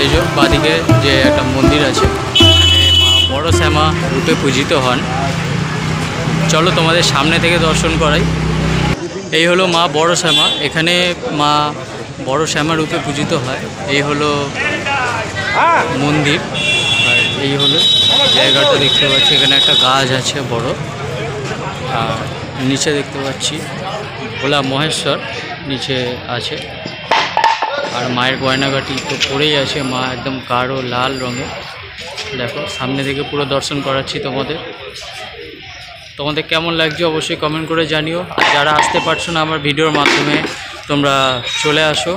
এই যে বাদিকে যে একটা মন্দির আছে, এখানে মা বড় শ্যামা রূপে পূজিত হন। চলো তোমাদের সামনে থেকে দর্শন করাই। এই হলো মা বড় শ্যামা, এখানে মা বড় শ্যামা রূপে পূজিত হয়। এই হলো মন্দির, আর এই হলো জায়গাটা দেখতে পাচ্ছি। এখানে একটা গাছ আছে বড়, আর নিচে দেখতে পাচ্ছি ভোলা মহেশ্বর নিচে আছে। আর মায়ের গয়নাগাটি তো পরেই আছে, মা একদম গাঢ় লাল রঙের। দেখো সামনে থেকে পুরো দর্শন করাচ্ছি তোমাদের কেমন লাগছে অবশ্যই কমেন্ট করে জানিও। আর যারা আসতে পারছো না আমার ভিডিওর মাধ্যমে, তোমরা চলে আসো।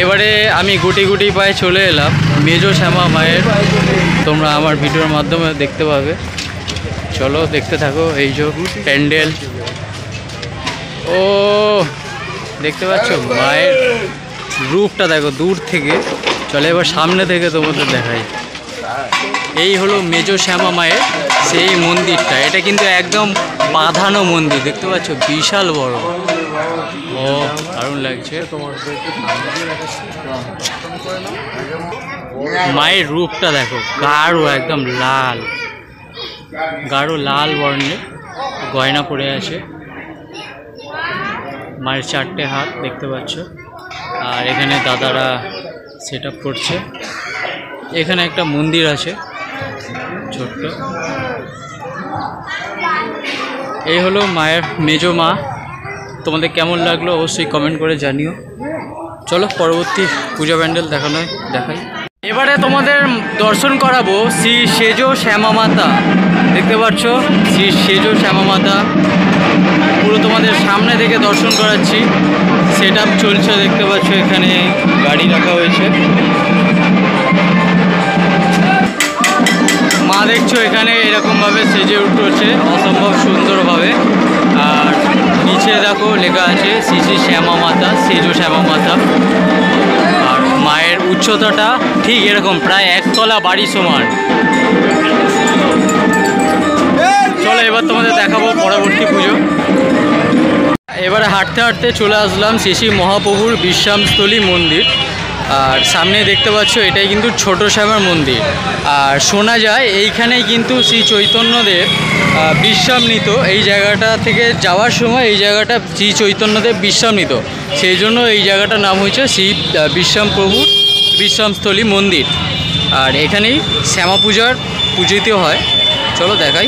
এবারে আমি গুটি গুটি পায়ে চলে এলাম মেজো শ্যামা মায়ের, তোমরা আমার ভিডিওর মাধ্যমে দেখতে পাবে। চলো দেখতে থাকো। এই যে প্যান্ডেল, ও দেখতে পাচ্ছ মায়ের রূপটা দেখো দূর থেকে। চলো এবার সামনে থেকে তোমাদের দেখাই। এই হলো মেজো শ্যামা মায়ের সেই মন্দিরটা। এটা কিন্তু একদম বাঁধানো মন্দির, দেখতে পাচ্ছ বিশাল বড়। ও দারুণ লাগছে। মায়ের রূপটা দেখো, গাঢ় একদম লাল, গাঢ় লাল বর্ণের গয়না পরে আছে। মায়ের 4টে হাত দেখতে পাচ্ছ। আর এখানে দাদারা সেট আপ করছে। এখানে একটা মন্দির আছে ছোট্ট। এই হলো মায়ের মেজো মা। তোমাদের কেমন লাগলো অবশ্যই কমেন্ট করে জানিও। চলো পরবর্তী পূজা প্যান্ডেল দেখাই। এবারে তোমাদের দর্শন করাবো শ্রী সেজো শ্যামা মাতা। দেখতে পাচ্ছ শ্রী সেজো শ্যামা মাতা, পুরো তোমাদের সামনে থেকে দর্শন করাচ্ছি। সেট আপ চলছে, দেখতে পাচ্ছ এখানে গাড়ি রাখা হয়েছে। মা দেখছো এখানে এরকমভাবে সেজে উঠছে অসম্ভব সুন্দরভাবে। আর নিচে দেখো লেখা আছে শ্রী শ্রী শ্যামা মাতা, সেজো শ্যামা মাতা। আর মায়ের উচ্চতাটা ঠিক এরকম প্রায় 1 তলা বাড়ি সমান। চলো এবার তোমাদের দেখাবো পরবর্তী পুজো। এবারে হাঁটতে হাঁটতে চলে আসলাম শ্রী শ্রী মহাপ্রভুর বিশ্রামস্থলী মন্দির। আর সামনে দেখতে পাচ্ছ এটাই কিন্তু ছোট শ্যামার মন্দির। আর শোনা যায় এইখানেই কিন্তু শ্রী চৈতন্যদেব বিশ্রাম নিত। এই জায়গাটা থেকে যাওয়ার সময় এই জায়গাটা শ্রী চৈতন্যদেব বিশ্রাম নিত, সেই জন্য এই জায়গাটার নাম হয়েছে শ্রী বিশ্রামপ্রভুর বিশ্রামস্থলী মন্দির। আর এখানেই শ্যামা পূজার পূজিত হয়। চলো দেখাই।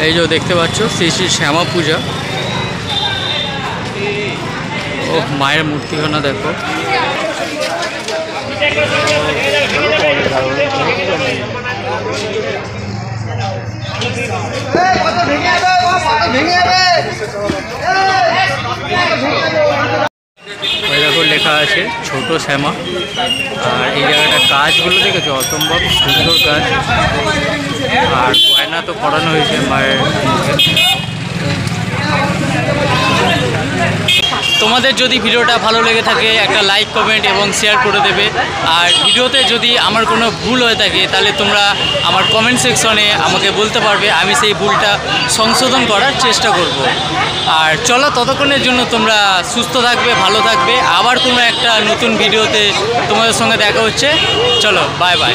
এই যে দেখতে পাচ্ছ শ্রী শ্রী শ্যামা পূজা। ও মায়ের মূর্তিখানা দেখো। ওই দেখো লেখা আছে ছোট শ্যামা। আর এই জায়গাটা কাজগুলো দেখেছো অসম্ভব সুন্দর কাজ। আর গয়না তো পরানো হয়েছে মায়ের মুখে। তোমাদের যদি ভিডিওটা ভালো লেগে থাকে একটা লাইক কমেন্ট এবং শেয়ার করে দেবে। আর ভিডিওতে যদি আমার কোনো ভুল হয়ে থাকে তাহলে তোমরা আমার কমেন্ট সেকশনে আমাকে বলতে পারবে, আমি সেই ভুলটা সংশোধন করার চেষ্টা করব। আর চলো ততক্ষণের জন্য তোমরা সুস্থ থাকবে, ভালো থাকবে। আবার কোনো একটা নতুন ভিডিওতে তোমাদের সঙ্গে দেখা হচ্ছে। চলো বাই বাই।